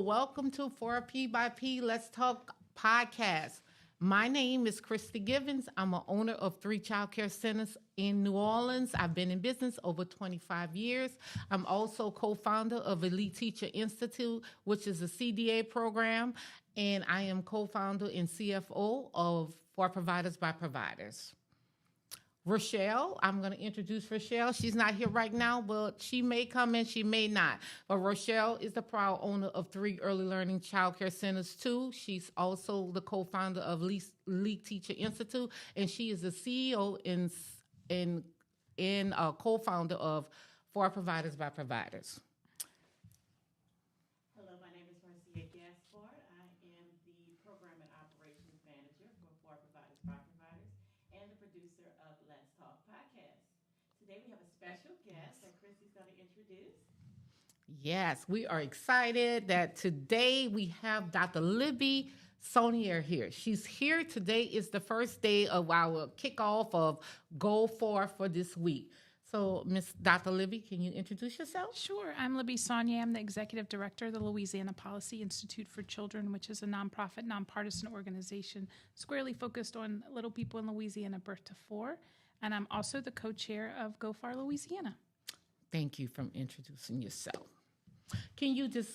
Welcome to 4P by P Let's Talk podcast. My name is Christy Givens. I'm an owner of 3 child care centers in New Orleans. I've been in business over 25 years. I'm also co-founder of Elite Teacher Institute, which is a CDA program, and I am co-founder and CFO of For Providers by Providers. Rochelle, I'm going to introduce Rochelle. She's not here right now, but she may come in, she may not. But Rochelle is the proud owner of 3 early learning child care centers too. She's also the co-founder of Elite Teacher Institute, and she is the CEO and co-founder of For Providers by Providers. Hello, my name is Marcia Gaspard. I am the Program and Operations Manager for Providers by Providers and the producer of Let's Talk podcast. Today we have a special guest that Christy's going to introduce. Yes, we are excited that today we have Dr. Libby Saunier here. She's here. Today is the first day of our kickoff of Go for this week. So, Miss Dr. Libby, can you introduce yourself? Sure. I'm Libby Saunier. I'm the Executive Director of the Louisiana Policy Institute for Children, which is a nonprofit, nonpartisan organization squarely focused on little people in Louisiana birth to 4. And I'm also the co-chair of Go Far Louisiana. Thank you for introducing yourself. Can you just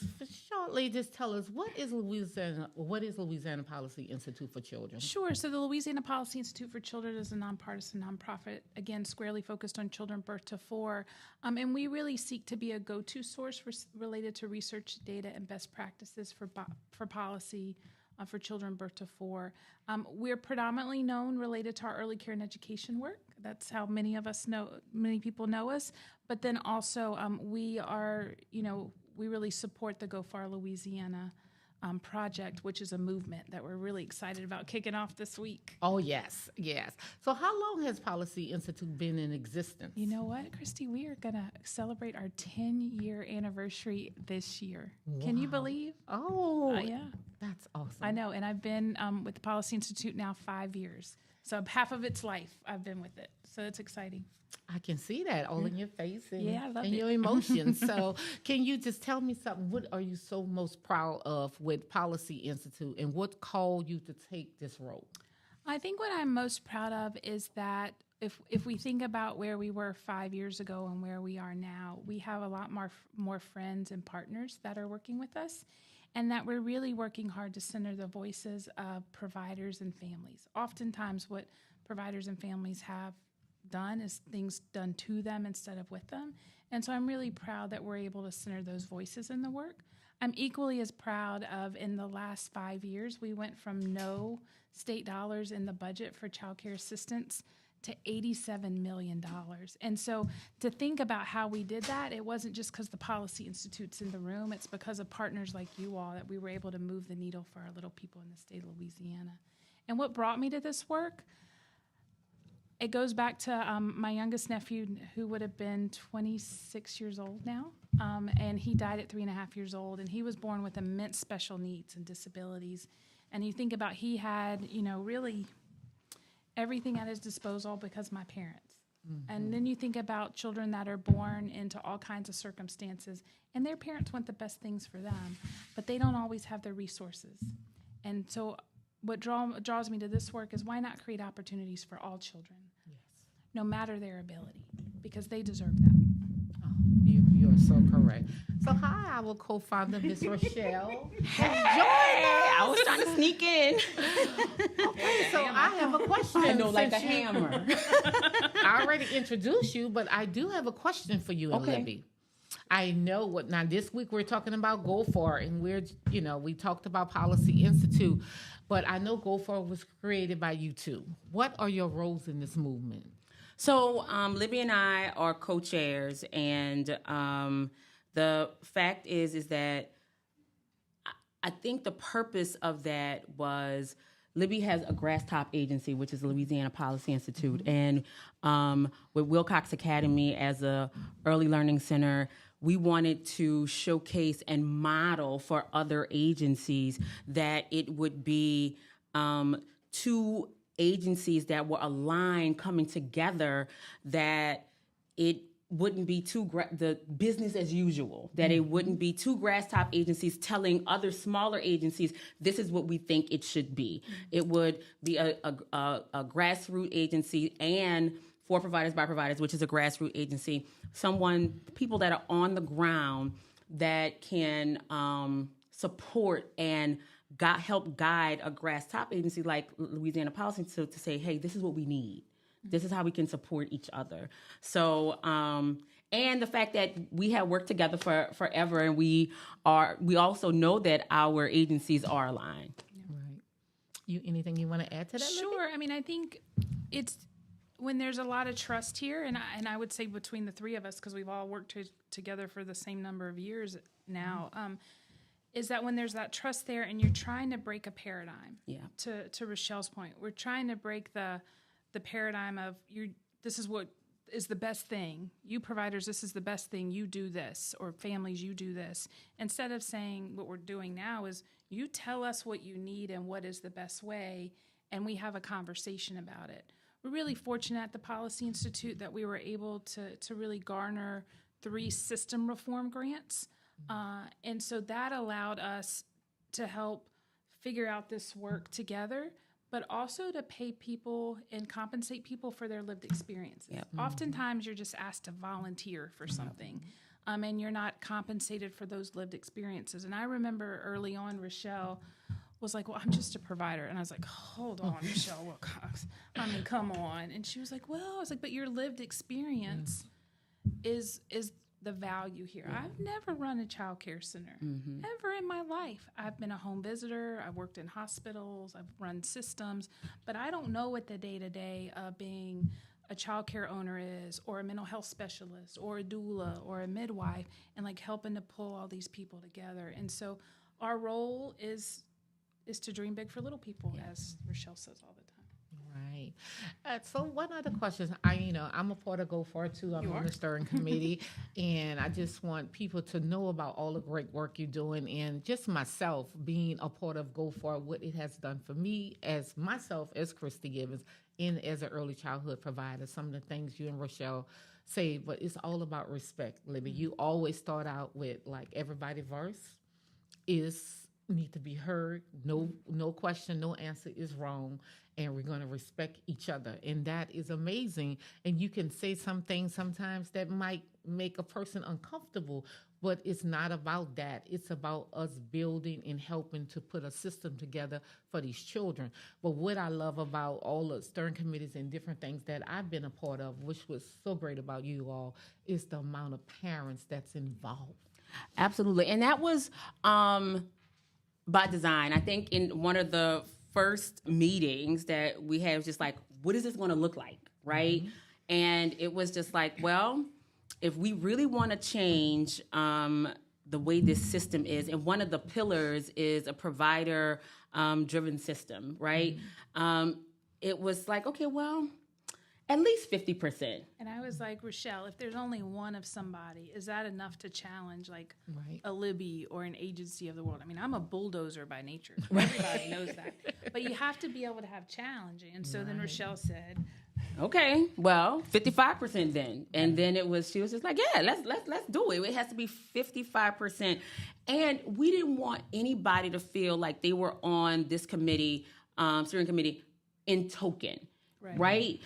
shortly just tell us what is Louisiana Policy Institute for Children? Sure. So the Louisiana Policy Institute for Children is a nonpartisan nonprofit, again, squarely focused on children birth to 4. And we really seek to be a go-to source related to research, data, and best practices for policy for children birth to 4. We're predominantly known related to our early care and education work. That's how many people know us. But then also we really support the Go Far Louisiana project, which is a movement that we're really excited about kicking off this week. Oh, yes. So how long has Policy Institute been in existence? You know what, Christy? We are going to celebrate our 10-year anniversary this year. Wow. Can you believe? Oh, yeah. That's awesome. I know, and I've been with the Policy Institute now 5 years. So half of its life I've been with it. So it's exciting. I can see that all in your face and your emotions. So can you just tell me something? What are you so most proud of with Policy Institute, and what called you to take this role? I think what I'm most proud of is that if we think about where we were 5 years ago and where we are now, we have a lot more friends and partners that are working with us, and that we're really working hard to center the voices of providers and families. Oftentimes what providers and families have done is things done to them instead of with them. And so I'm really proud that we're able to center those voices in the work. I'm equally as proud of in the last 5 years, we went from no state dollars in the budget for child care assistance to $87 million. And so to think about how we did that, it wasn't just because the Policy Institute's in the room, it's because of partners like you all that we were able to move the needle for our little people in the state of Louisiana. And what brought me to this work, it goes back to my youngest nephew, who would have been 26 years old now, and he died at 3.5 years old, and he was born with immense special needs and disabilities. And you think about he had, really everything at his disposal because of my parents. Mm-hmm. And then you think about children that are born into all kinds of circumstances, and their parents want the best things for them, but they don't always have the resources. And so what draws me to this work is why not create opportunities for all children, no matter their ability, because they deserve that. Oh, you're so correct. So hi, our co-founder, Miss Rochelle. I was trying to sneak in. Okay, so I have a question. I know, like a hammer. I already introduced you, but I do have a question for you and Libby. I know now this week we're talking about Go For, and we talked about Policy Institute, but I know Go For was created by you two. What are your roles in this movement? So Libby and I are co-chairs, and the fact is that I think the purpose of that was Libby has a grass top agency, which is the Louisiana Policy Institute, and with Wilcox Academy as a early learning center, we wanted to showcase and model for other agencies that it would be two agencies that were aligned coming together, that it wouldn't be the business as usual, that it wouldn't be two grass top agencies telling other smaller agencies, this is what we think it should be. It would be a grassroots agency and for providers by providers, which is a grassroots agency, people that are on the ground that can support and help guide a grass top agency like Louisiana Policy to say, hey, this is what we need. This is how we can support each other. So, and the fact that we have worked together forever, and we also know that our agencies are aligned. Right. Anything you want to add to that? Sure. Libby? I mean, I think it's when there's a lot of trust here, and I would say between the three of us, because we've all worked together for the same number of years now, is that when there's that trust there, and you're trying to break a paradigm. Yeah. To Rochelle's point, we're trying to break the paradigm of this is what is the best thing. You providers, this is the best thing. You do this, or families, you do this. Instead of saying what we're doing now is you tell us what you need and what is the best way, and we have a conversation about it. We're really fortunate at the Policy Institute that we were able to really garner 3 system reform grants. And so that allowed us to help figure out this work together, but also to pay people and compensate people for their lived experiences. Yep. Oftentimes, you're just asked to volunteer for something, and you're not compensated for those lived experiences. And I remember early on, Rochelle was like, well, I'm just a provider. And I was like, hold on, Rochelle Wilcox. I mean, come on. And she was like, well, I was like, but your lived experience is the value here. I've never run a child care center, ever in my life. I've been a home visitor. I've worked in hospitals. I've run systems. But I don't know what the day-to-day of being a child care owner is, or a mental health specialist, or a doula, or a midwife, and like helping to pull all these people together. And so our role is to dream big for little people, as Rochelle says all the time. Right. So one other question. I'm a part of Go Far too. I'm on the steering committee, and I just want people to know about all the great work you're doing, and just myself being a part of Go Far, what it has done for me as Christy Givens, and as an early childhood provider. Some of the things you and Rochelle say, but it's all about respect, Libby. You always start out with like everybody verse need to be heard. No question, no answer is wrong, and we're going to respect each other, and that is amazing. And you can say some things sometimes that might make a person uncomfortable, but it's not about that. It's about us building and helping to put a system together for these children. But what I love about all the steering committees and different things that I've been a part of, which was so great about you all, is the amount of parents that's involved. Absolutely. And that was by design. I think in one of the first meetings that we had was just like, what is this going to look like, right? And it was just like, well, if we really want to change the way this system is, and one of the pillars is a provider driven system, right? It was like, okay, well, at least 50%. And I was like, Rochelle, if there's only one of somebody, is that enough to challenge like a Libby or an agency of the world? I mean, I'm a bulldozer by nature. Everybody knows that. But you have to be able to have challenging. And so then Rochelle said, okay, well, 55% then. And then she was just like, yeah, let's do it. It has to be 55%. And we didn't want anybody to feel like they were on this committee, steering committee, in token. Right?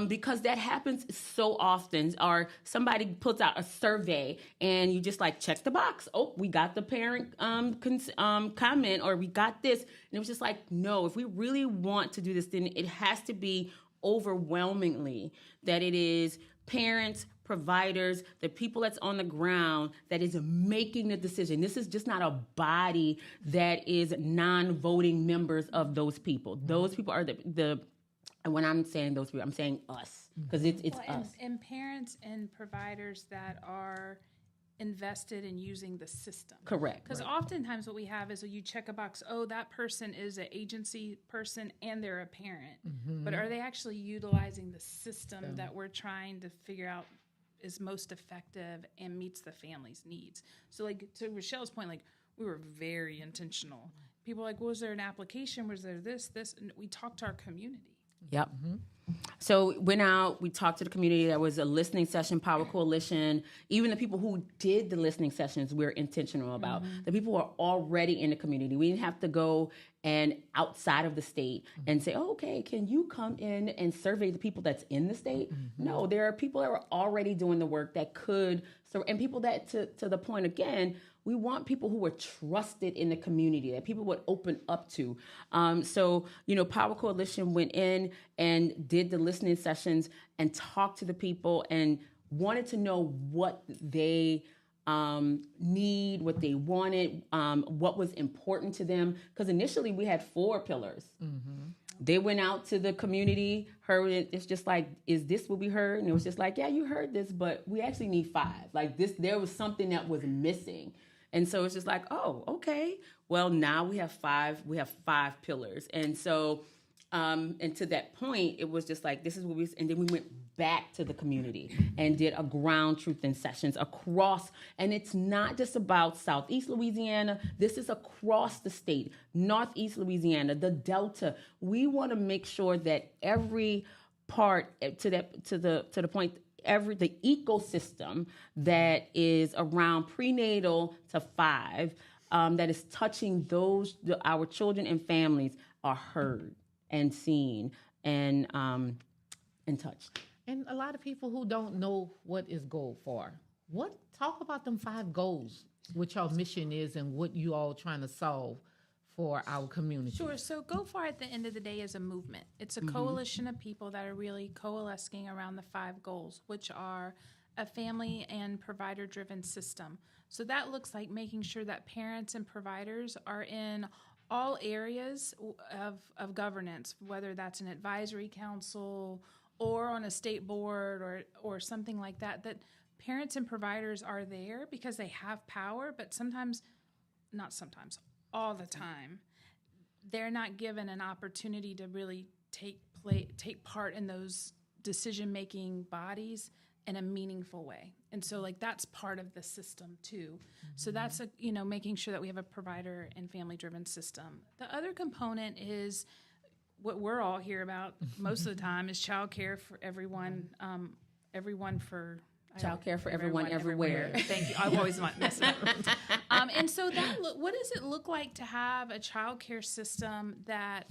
Because that happens so often. Or somebody puts out a survey and you just like check the box. Oh, we got the parent comment, or we got this. And it was just like, no, if we really want to do this, then it has to be overwhelmingly that it is parents, providers, the people that's on the ground that is making the decision. This is just not a body that is non-voting members of those people. Those people are the and when I'm saying those people, I'm saying us, because it's us. And parents and providers that are invested in using the system. Correct. Because oftentimes what we have is you check a box, oh, that person is an agency person and they're a parent. But are they actually utilizing the system that we're trying to figure out is most effective and meets the family's needs? So like to Rochelle's point, like we were very intentional. People were like, was there an application? Was there this? And we talked to our community. Yep. So went out, we talked to the community. There was a listening session, Power Coalition. Even the people who did the listening sessions, we're intentional about. The people who are already in the community. We didn't have to go and outside of the state and say, oh, okay, can you come in and survey the people that's in the state? No, there are people that are already doing the work that could, and people that, to the point again, we want people who are trusted in the community, that people would open up to. So, Power Coalition went in and did the listening sessions and talked to the people and wanted to know what they need, what they wanted, what was important to them. Because initially we had 4 pillars. They went out to the community, heard it. It's just like, is this what we heard? And it was just like, yeah, you heard this, but we actually need 5. Like this, there was something that was missing. And so it's just like, oh, okay. Well, now we have 5. We have 5 pillars. And so, and to that point, it was just like, this is what and then we went back to the community and did a ground truthing sessions across. And it's not just about Southeast Louisiana. This is across the state, Northeast Louisiana, the Delta. We want to make sure that every part to the point, the ecosystem that is around prenatal to 5, that is touching our children and families are heard and seen and touched. And a lot of people who don't know what is Geaux for. Talk about them 5 goals, what your mission is and what you all trying to solve for our community. Sure. So Go Far at the end of the day is a movement. It's a coalition of people that are really coalescing around the 5 goals, which are a family and provider-driven system. So that looks like making sure that parents and providers are in all areas of governance, whether that's an advisory council or on a state board or something like that, that parents and providers are there because they have power, but all the time, they're not given an opportunity to really take part in those decision-making bodies in a meaningful way. And so that's part of the system too. So that's making sure that we have a provider and family-driven system. The other component is what we're all here about most of the time is childcare for everyone, Childcare for everyone, everywhere. Thank you. I always want mess it up. And so what does it look like to have a childcare system that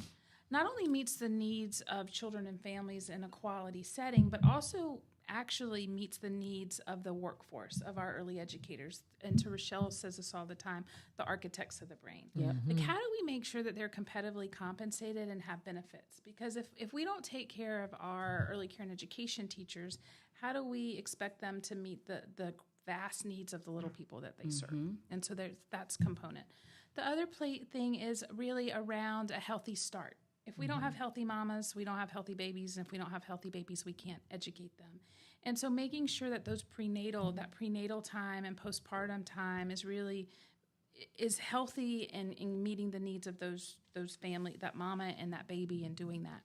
not only meets the needs of children and families in a quality setting, but also actually meets the needs of the workforce, of our early educators? And to Rochelle says this all the time, the architects of the brain. Like, how do we make sure that they're competitively compensated and have benefits? Because if we don't take care of our early care and education teachers, how do we expect them to meet the vast needs of the little people that they serve? And so that's component. The other thing is really around a healthy start. If we don't have healthy mamas, we don't have healthy babies. And if we don't have healthy babies, we can't educate them. And so making sure that that prenatal time and postpartum time is healthy and in meeting the needs of those family, that mama and that baby, and doing that.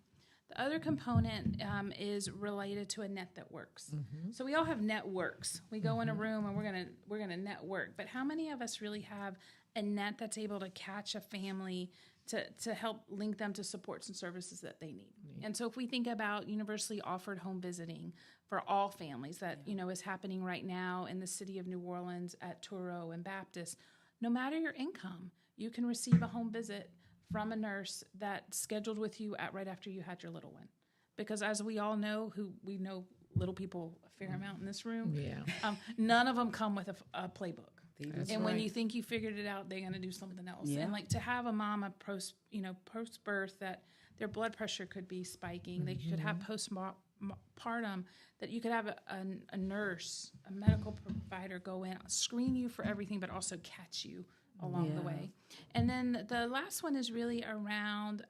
The other component is related to a net that works. So we all have networks. We go in a room and we're gonna network. But how many of us really have a net that's able to catch a family to help link them to supports and services that they need? And so if we think about universally offered home visiting for all families that is happening right now in the city of New Orleans at Touro and Baptist, no matter your income, you can receive a home visit from a nurse that's scheduled with you right after you had your little one. Because as we all know, we know little people a fair amount in this room, none of them come with a playbook. When you think you figured it out, they're going to do something else. And to have a mama post birth, that their blood pressure could be spiking, they could have postpartum, that you could have a nurse, a medical provider go in, screen you for everything, but also catch you along the way. And then the last one is really around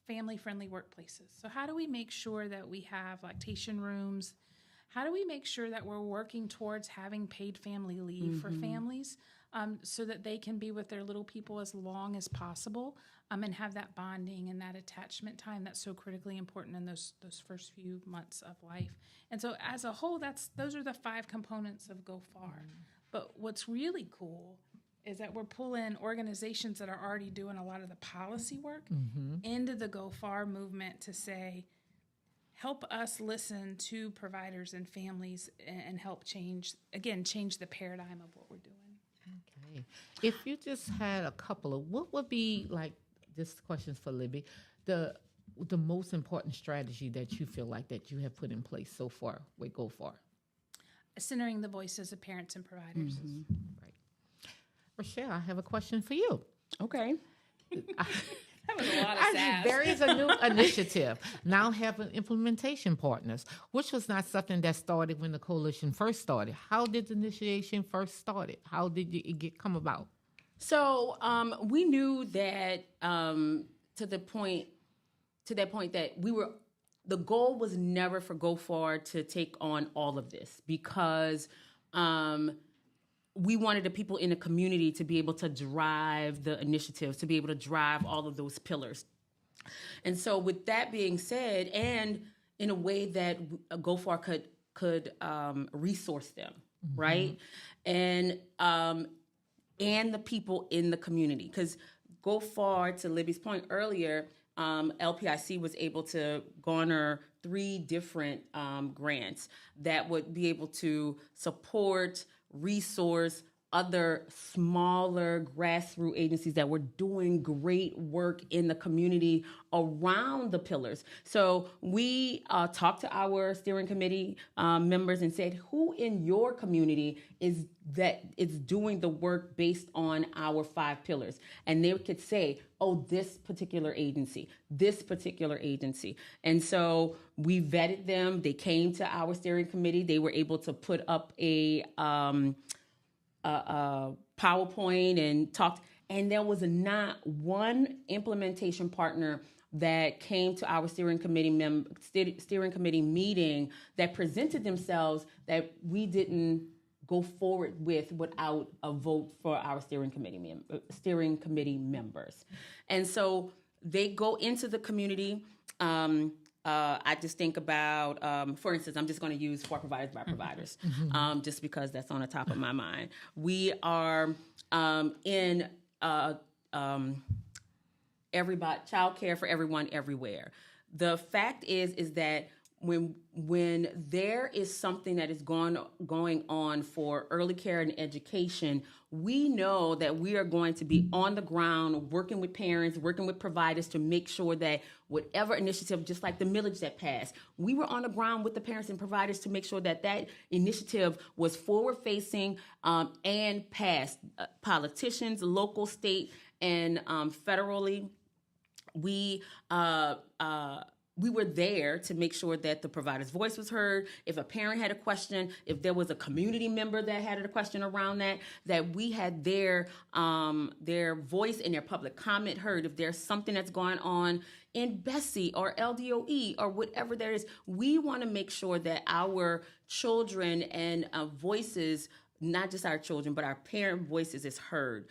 family-friendly workplaces. So how do we make sure that we have lactation rooms? How do we make sure that we're working towards having paid family leave for families so that they can be with their little people as long as possible and have that bonding and that attachment time that's so critically important in those first few months of life? And so as a whole, those are the 5 components of Go Far. But what's really cool is that we're pulling organizations that are already doing a lot of the policy work into the Go Far movement to say, help us listen to providers and families and help change the paradigm of what we're doing. Okay. If you just had a couple of, what would be, like, this question's for Libby, the most important strategy that you feel like that you have put in place so far with Go Far? Centering the voices of parents and providers. Right. Rochelle, I have a question for you. Okay. That was a lot of sass. There is a new initiative, now having implementation partners, which was not something that started when the coalition first started. How did the initiation first started? How did it come about? So we knew that to that point that the goal was never for Go Far to take on all of this, because we wanted the people in the community to be able to drive the initiatives, to be able to drive all of those pillars. And so with that being said, and in a way that Go Far could resource them, right? And the people in the community. Because Go Far, to Libby's point earlier, LPIC was able to garner 3 different grants that would be able to support, resource other smaller grassroots agencies that were doing great work in the community around the pillars. So we talked to our steering committee members and said, who in your community is doing the work based on our 5 pillars? And they could say, oh, this particular agency. And so we vetted them. They came to our steering committee. They were able to put up a PowerPoint and talked, and there was not one implementation partner that came to our steering committee meeting that presented themselves that we didn't go forward with without a vote for our steering committee members. And so they go into the community. I just think about, for instance, I'm just going to use For Providers by Providers, just because that's on the top of my mind. We are in everybody, child care for everyone, everywhere. The fact is that when there is something that is going on for early care and education, we know that we are going to be on the ground working with parents, working with providers to make sure that whatever initiative, just like the millage that passed, we were on the ground with the parents and providers to make sure that that initiative was forward-facing and passed. Politicians, local, state, and federally, we were there to make sure that the provider's voice was heard. If a parent had a question, if there was a community member that had a question around that we had their voice and their public comment heard. If there's something that's going on in Bessie or LDOE or whatever there is, we want to make sure that our children and voices, not just our children, but our parent voices is heard.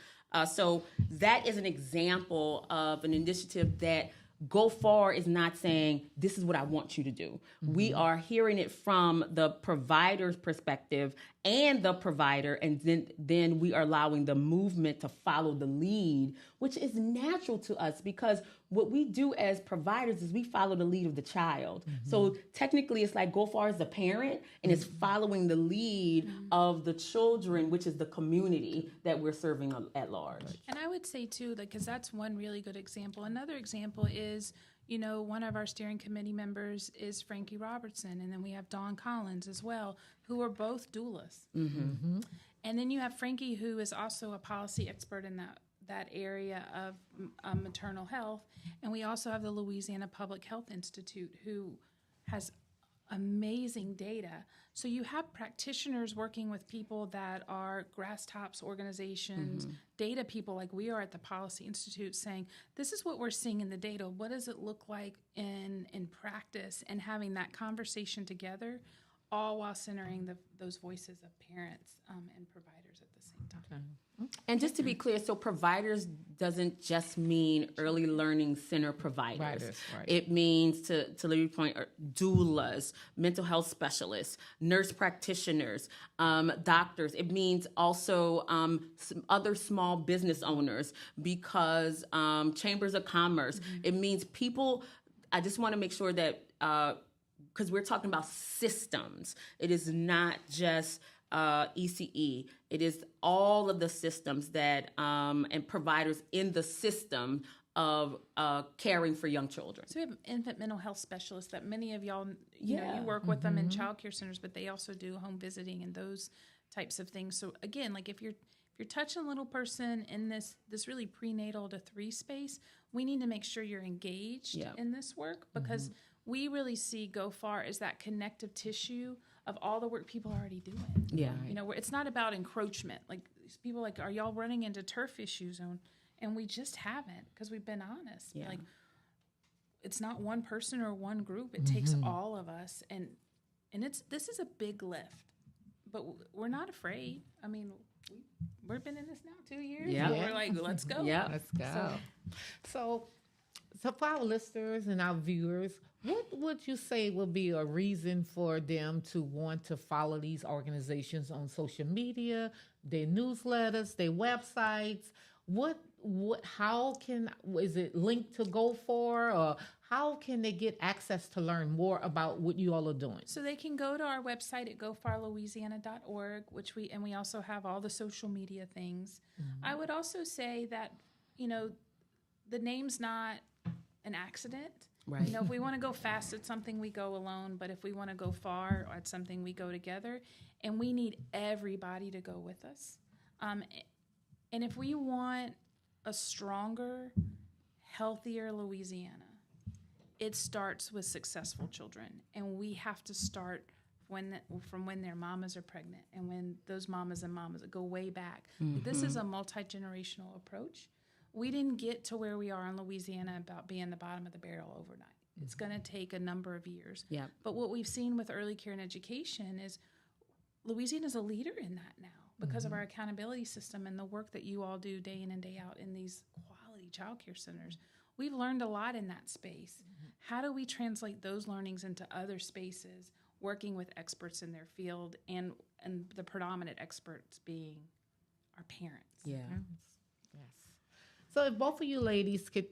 So that is an example of an initiative that Go Far is not saying, this is what I want you to do. We are hearing it from the provider's perspective and the provider, and then we are allowing the movement to follow the lead, which is natural to us because what we do as providers is we follow the lead of the child. So technically it's like Go Far is the parent and it's following the lead of the children, which is the community that we're serving at large. And I would say too, because that's one really good example. Another example is, one of our steering committee members is Frankie Robertson, and then we have Dawn Collins as well, who are both doulas. And then you have Frankie, who is also a policy expert in that area of maternal health. And we also have the Louisiana Public Health Institute, who has amazing data. So you have practitioners working with people that are grasstops organizations, data people like we are at the Policy Institute saying, this is what we're seeing in the data. What does it look like in practice? And having that conversation together, all while centering those voices of parents and providers at the same time. And just to be clear, so providers doesn't just mean early learning center providers. Right. It means, to Libby's point, doulas, mental health specialists, nurse practitioners, doctors. It means also some other small business owners, because chambers of commerce. It means people. I just want to make sure that, because we're talking about systems, it is not just ECE. It is all of the systems that and providers in the system of caring for young children. So we have infant mental health specialists that many of y'all, you work with them in child care centers, but they also do home visiting and those types of things. So again, like if you're touching a little person in this really prenatal to 3 space, we need to make sure you're engaged in this work, because we really see Go Far as that connective tissue of all the work people are already doing. Yeah. Where it's not about encroachment. Like people like, are y'all running into turf issues? And we just haven't, because we've been honest. Yeah. Like it's not one person or one group. It takes all of us. And this is a big lift, but we're not afraid. I mean, we've been in this now 2 years. Yeah. We're like, let's go. Yeah. Let's go. So for our listeners and our viewers, what would you say would be a reason for them to want to follow these organizations on social media, their newsletters, their websites? Is it linked to Go For, or how can they get access to learn more about what you all are doing? So they can go to our website at gofarlouisiana.org, we also have all the social media things. I would also say that, the name's not an accident. Right. If we want to go fast at something, we go alone. But if we want to go far at something, we go together. And we need everybody to go with us. And if we want a stronger, healthier Louisiana, it starts with successful children. And we have to start from when their mamas are pregnant, and when those mamas go way back. This is a multi-generational approach. We didn't get to where we are in Louisiana about being the bottom of the barrel overnight. It's going to take a number of years. Yeah. But what we've seen with early care and education is Louisiana is a leader in that now, because of our accountability system and the work that you all do day in and day out in these quality child care centers. We've learned a lot in that space. How do we translate those learnings into other spaces, working with experts in their field, and the predominant experts being our parents? Yeah. Yes. So if both of you ladies could,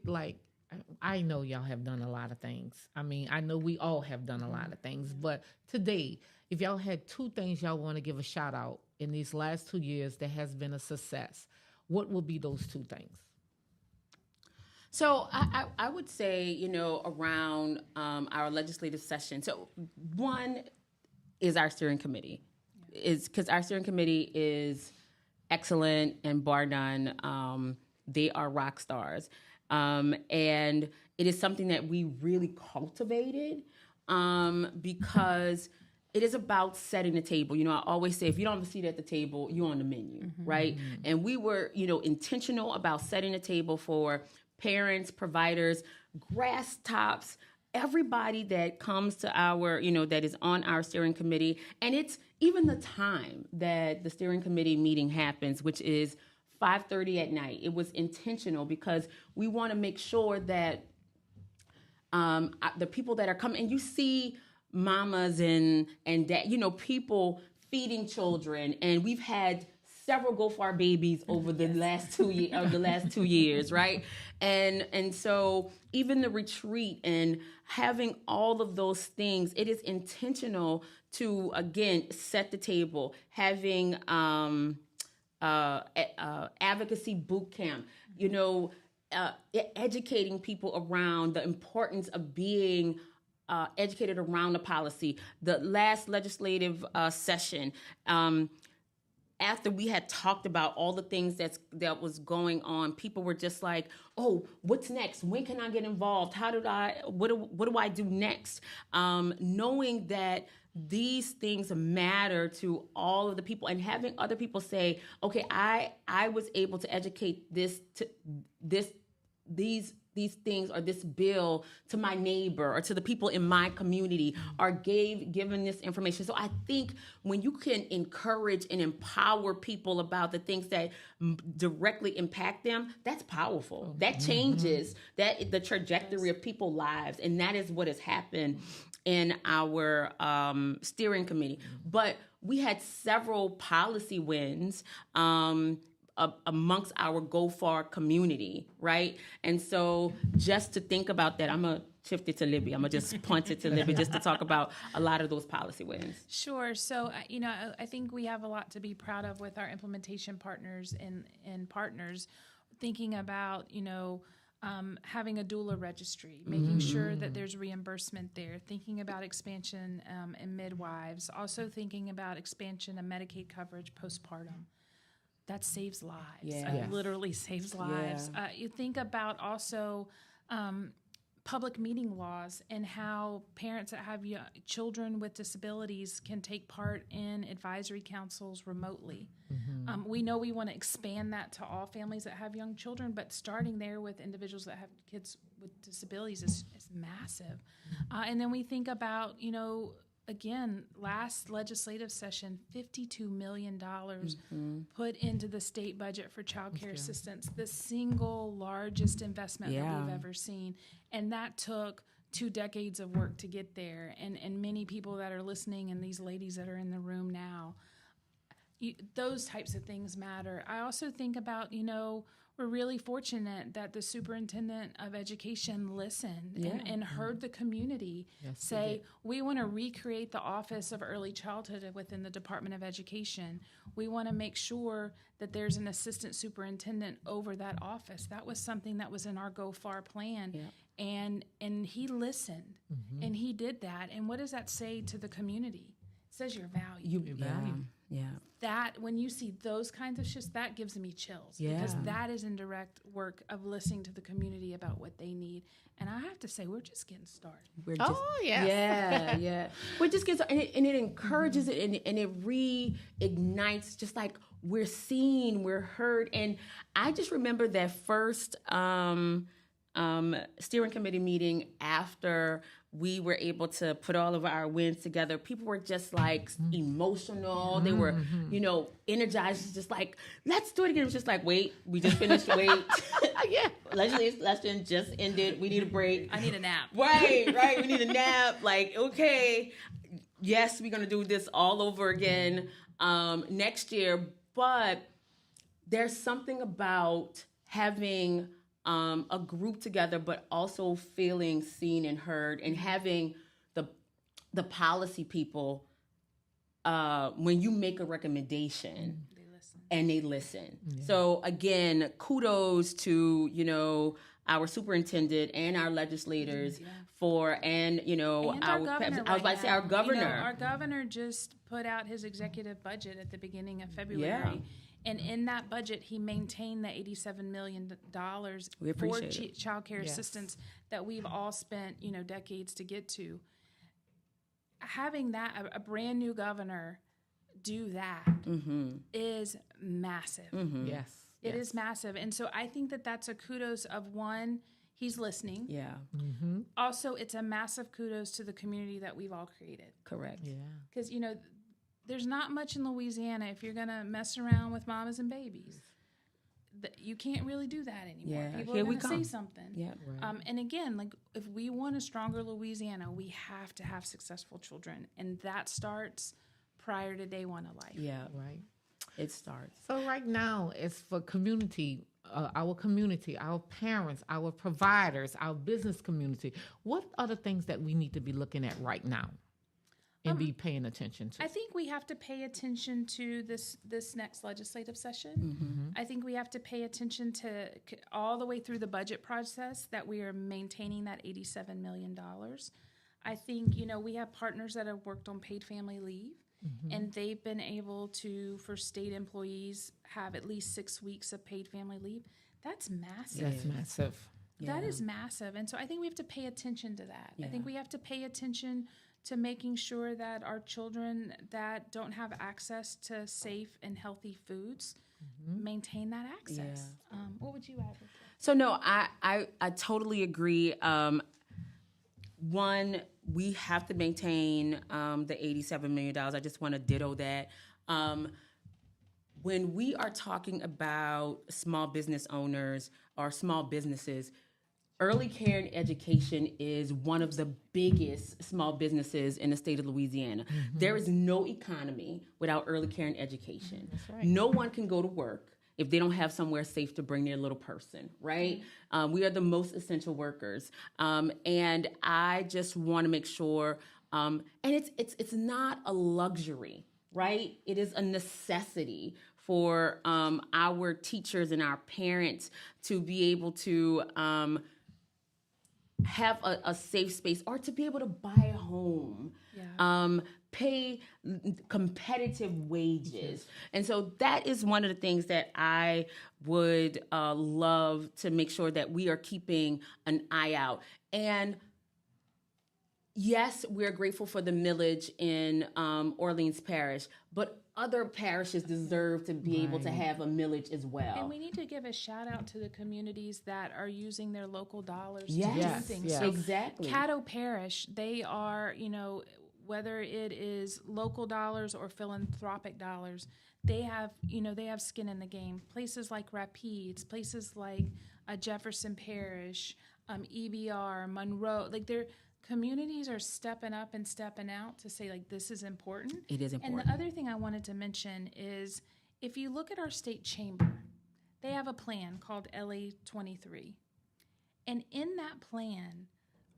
I know y'all have done a lot of things. I mean, I know we all have done a lot of things, but today, if y'all had 2 things y'all want to give a shout out in these last 2 years that has been a success, what would be those 2 things? So I would say, around our legislative session. So one is our steering committee, because our steering committee is excellent and bar none. They are rock stars. And it is something that we really cultivated because it is about setting the table. I always say, if you don't have a seat at the table, you're on the menu, right? And we were, intentional about setting the table for parents, providers, grass tops, everybody that comes to our, that is on our steering committee. And it's even the time that the steering committee meeting happens, which is 5:30 at night. It was intentional because we want to make sure that the people that are coming, and you see mamas and dad, people feeding children, and we've had several Go Far babies over the last 2 years, right? And so even the retreat and having all of those things, it is intentional to, again, set the table, having advocacy boot camp, educating people around the importance of being educated around the policy. The last legislative session, after we had talked about all the things that was going on, people were just like, "Oh, what's next? When can I get involved? What do I do next?" Knowing that these things matter to all of the people, and having other people say, "Okay, I was able to educate these these things or this bill to my neighbor or to the people in my community or given this information. So I think when you can encourage and empower people about the things that directly impact them, that's powerful. That changes the trajectory of people's lives. And that is what has happened in our steering committee. But we had several policy wins amongst our Go Far community, right? And so just to think about that, I'm going to shift it to Libby. I'm going to just punt it to Libby just to talk about a lot of those policy wins. Sure. So, I think we have a lot to be proud of with our implementation partners and partners, thinking about, having a doula registry, making sure that there's reimbursement there, thinking about expansion in midwives, also thinking about expansion of Medicaid coverage postpartum. That saves lives. Yeah. It literally saves lives. Yeah. You think about also public meeting laws and how parents that have children with disabilities can take part in advisory councils remotely. We know we want to expand that to all families that have young children, but starting there with individuals that have kids with disabilities is massive. And then we think about, again, last legislative session, $52 million put into the state budget for child care assistance, the single largest investment that we've ever seen. And that took 2 decades of work to get there. And many people that are listening and these ladies that are in the room now, those types of things matter. I also think about, we're really fortunate that the superintendent of education listened and heard the community say, we want to recreate the Office of Early Childhood within the Department of Education. We want to make sure that there's an assistant superintendent over that office. That was something that was in our Go Far plan. And he listened, and he did that. And what does that say to the community? It says you're valued. Yeah. That, when you see those kinds of shifts, that gives me chills. Because that is in direct work of listening to the community about what they need. And I have to say, we're just getting started. Yeah. We're just getting started. And it encourages it and it reignites, just like we're seen, we're heard. And I just remember that first steering committee meeting after we were able to put all of our wins together. People were just like emotional. They were, energized, just like, let's do it again. It was just like, wait, we just finished, legislative session just ended. We need a break. I need a nap. Right. We need a nap. Like, okay, yes, we're going to do this all over again next year. But there's something about having a group together, but also feeling seen and heard, and having the policy people, when you make a recommendation, they listen. Yeah. So again, kudos to our superintendent and our legislators our governor. I was about to say our governor. Our governor just put out his executive budget at the beginning of February. Yeah. And in that budget, he maintained the $87 million for child care assistance that we've all spent, decades to get to. Having that, a brand new governor do that is massive. Yes. It is massive. And so I think that that's a kudos of, one, he's listening. Yeah. Also, it's a massive kudos to the community that we've all created. Correct. Yeah. Because, there's not much in Louisiana if you're going to mess around with mamas and babies. You can't really do that anymore. Yeah. People are going to say something. Yeah. Right. And again, like, if we want a stronger Louisiana, we have to have successful children. And that starts prior to day one of life. Yeah. Right. It starts. So right now, it's for community, our parents, our providers, our business community. What are the things that we need to be looking at right now and be paying attention to? I think we have to pay attention to this next legislative session. I think we have to pay attention to all the way through the budget process that we are maintaining that $87 million. I think, we have partners that have worked on paid family leave, and they've been able to, for state employees, have at least 6 weeks of paid family leave. That's massive. That's massive. That is massive. And so I think we have to pay attention to that. I think we have to pay attention to making sure that our children that don't have access to safe and healthy foods maintain that access. What would you add? So no, I totally agree. One, we have to maintain the $87 million. I just want to ditto that. When we are talking about small business owners or small businesses, early care and education is one of the biggest small businesses in the state of Louisiana. Mm-hmm. There is no economy without early care and education. That's right. No one can go to work if they don't have somewhere safe to bring their little person, right? Mm-hmm. We are the most essential workers. And I just want to make sure, and it's not a luxury, right? It is a necessity for our teachers and our parents to be able to have a safe space or to be able to buy a home, pay competitive wages. Yes. And so that is one of the things that I would love to make sure that we are keeping an eye out. And yes, we're grateful for the millage in Orleans Parish, but other parishes deserve to be able to have a millage as well. And we need to give a shout out to the communities that are using their local dollars to do things. Yes. So exactly. Caddo Parish, they are, whether it is local dollars or philanthropic dollars, they have skin in the game. Places like Rapides, places like Jefferson Parish, EBR, Monroe, their communities are stepping up and stepping out to say, this is important. It is important. And the other thing I wanted to mention is, if you look at our state chamber, they have a plan called LA 23. And in that plan,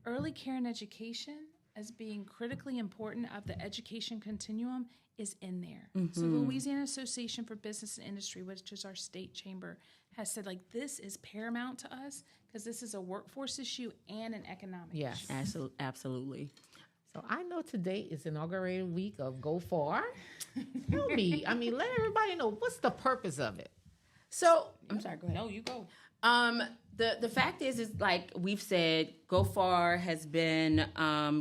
early care and education as being critically important of the education continuum is in there. Mm-hmm. So the Louisiana Association for Business and Industry, which is our state chamber, has said, this is paramount to us because this is a workforce issue and an economic issue. Absolutely. So I know today is inaugural week of Go Far. Tell me, let everybody know, what's the purpose of it? So, I'm sorry, go ahead. No, you go. The fact is like we've said, Go Far has been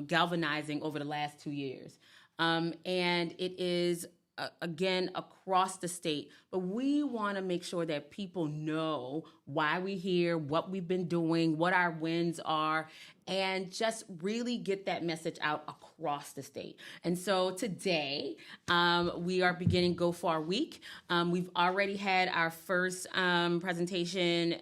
galvanizing over the last 2 years. And it is, again, across the state. But we want to make sure that people know why we're here, what we've been doing, what our wins are, and just really get that message out across the state. And so today, we are beginning Go Far Week. We've already had our first presentation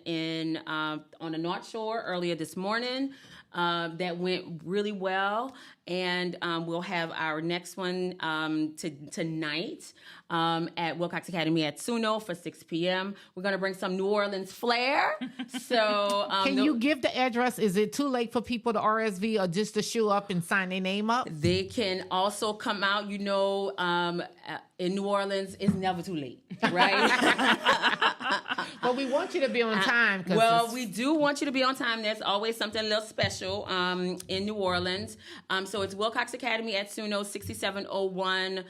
on the North Shore earlier this morning. That went really well, and we'll have our next one tonight at Wilcox Academy at Suno for 6 p.m. We're going to bring some New Orleans flair. So, can you give the address? Is it too late for people to RSV or just to show up and sign their name up? They can also come out. In New Orleans, it's never too late, right? But we want you to be on time. We do want you to be on time. There's always something a little special in New Orleans. So it's Wilcox Academy at Suno, 6701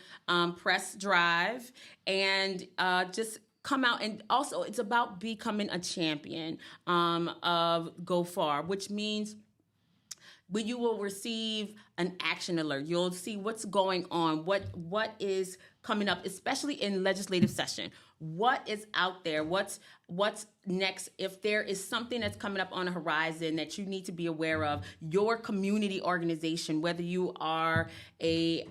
Press Drive. And just come out. And also, it's about becoming a champion of Go Far, which means you will receive an action alert. You'll see what's going on, what is coming up, especially in legislative session. What is out there? What's next? If there is something that's coming up on the horizon that you need to be aware of, your community organization, whether you are a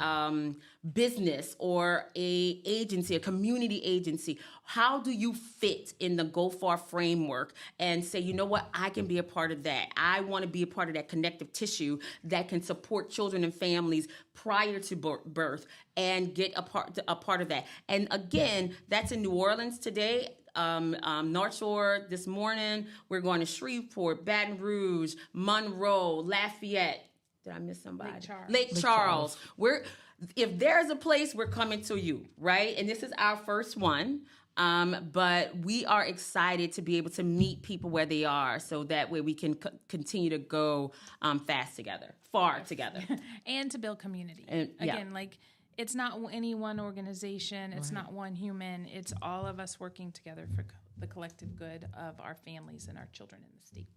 business or a agency, a community agency, how do you fit in the Go Far framework and say, you know what, I can be a part of that. I want to be a part of that connective tissue that can support children and families prior to birth and get a part of that. And again, that's in New Orleans today. North Shore this morning. We're going to Shreveport, Baton Rouge, Monroe, Lafayette. Did I miss somebody? Lake Charles. If there's a place, we're coming to you, right? And this is our first one. But we are excited to be able to meet people where they are, so that way we can continue to go far together, and to build community. And, again, it's not any one organization, it's not one human, it's all of us working together for the collective good of our families and our children in the state.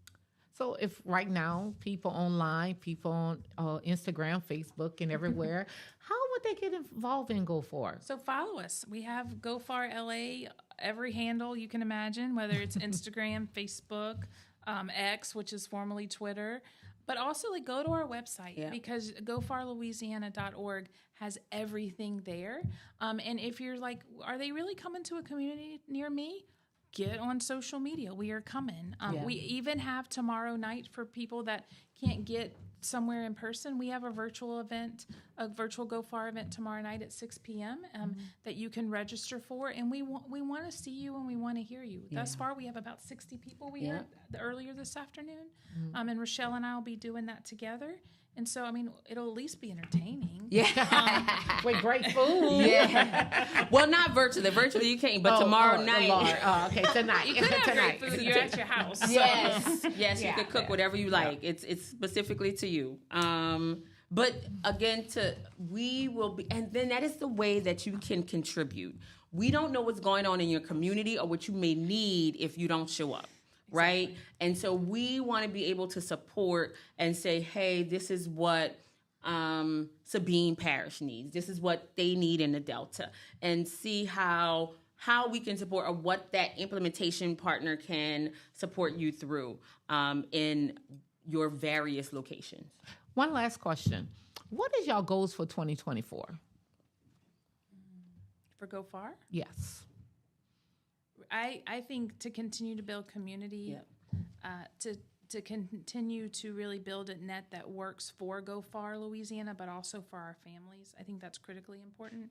So if right now people online, people on Instagram, Facebook, and everywhere, how would they get involved in Go Far? So follow us. We have Go Far LA every handle you can imagine, whether it's Instagram, Facebook, X, which is formerly Twitter. But also, like, go to our website because gofarlouisiana.org has everything there. And if you're like, are they really coming to a community near me? Get on social media. We are coming. We even have tomorrow night for people that can't get somewhere in person. We have a virtual event, a virtual Go Far event tomorrow night at 6 p.m. That you can register for. And we want to see you and we want to hear you. Thus far, we have about 60 people we heard earlier this afternoon. And Rochelle and I will be doing that together. And so, I mean, it'll at least be entertaining. Yeah. With great food. Yeah. Well, not virtually. Virtually you can't, but tomorrow night. Okay, tonight. You could have great food. You're at your house. So. Yes, you could cook whatever you like. It's specifically to you. But again, we will be, and then that is the way that you can contribute. We don't know what's going on in your community or what you may need if you don't show up. Right? Exactly. And so we want to be able to support and say, hey, this is what Sabine Parish needs. This is what they need in the Delta. And see how we can support or what that implementation partner can support you through in your various locations. One last question. What is y'all goals for 2024? For Go Far? Yes. I think to continue to build community, to continue to really build a net that works for Go Far Louisiana, but also for our families. I think that's critically important.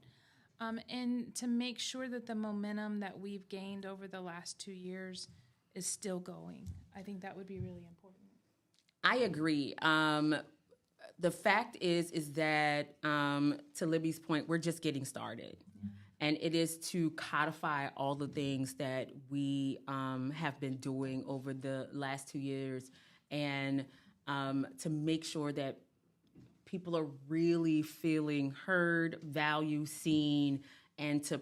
And to make sure that the momentum that we've gained over the last 2 years is still going. I think that would be really important. I agree. The fact is that, to Libby's point, we're just getting started. And it is to codify all the things that we have been doing over the last 2 years and to make sure that people are really feeling heard, valued, seen, and to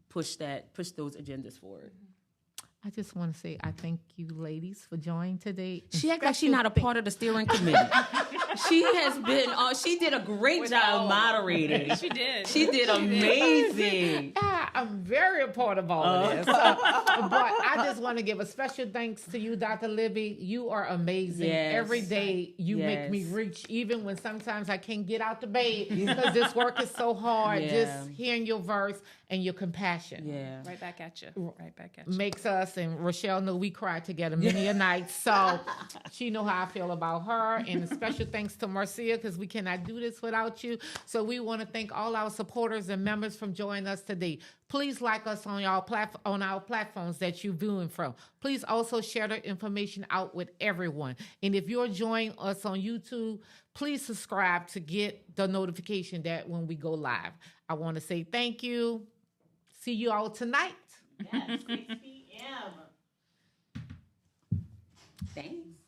push those agendas forward. I just want to say I thank you ladies for joining today. She acts like she's not a part of the steering committee. She has been, she did a great job moderating. She did. She did amazing. Yeah, I'm very a part of all of this. But I just want to give a special thanks to you, Dr. Libby. You are amazing. Yes. Every day you make me reach, even when sometimes I can't get out the bed because this work is so hard. Just hearing your verse and your compassion. Yeah. Right back at you. Makes us, and Rochelle know we cry together many a night. So she know how I feel about her. And a special thanks to Marcia because we cannot do this without you. So we want to thank all our supporters and members from joining us today. Please like us on our platforms that you're viewing from. Please also share the information out with everyone. And if you're joining us on YouTube, please subscribe to get the notification that when we go live. I want to say thank you. See you all tonight. Yes, 6 p.m. Thanks.